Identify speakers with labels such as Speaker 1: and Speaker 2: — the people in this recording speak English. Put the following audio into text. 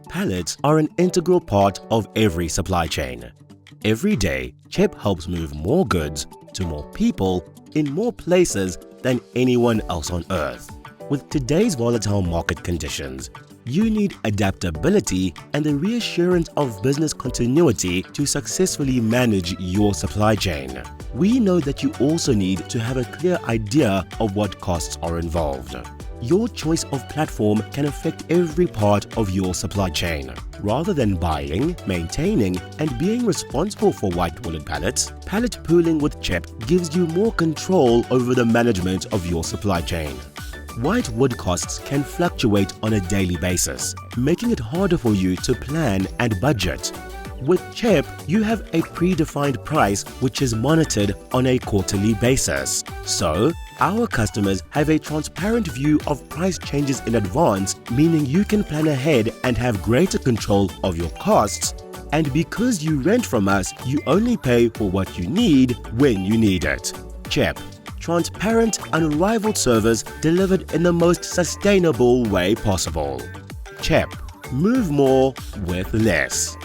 Speaker 1: Pallets are an integral part of every supply chain. Every day, CHEP helps move more goods to more people in more places than anyone else on earth. With today's volatile market conditions, you need adaptability and the reassurance of business continuity to successfully manage your supply chain. We know that you also need to have a clear idea of what costs are involved. Your choice of platform can affect every part of your supply chain. Rather than buying, maintaining, and being responsible for white-woolen pallets, pallet pooling with CHEP gives you more control over the management of your supply chain. White wood costs can fluctuate on a daily basis, making it harder for you to plan and budget. With CHEP, you have a predefined price which is monitored on a quarterly basis. So, our customers have a transparent view of price changes in advance, meaning you can plan ahead and have greater control of your costs. And because you rent from us, you only pay for what you need when you need it. CHEP. Transparent, unrivaled service delivered in the most sustainable way possible. CHEP. Move more with less.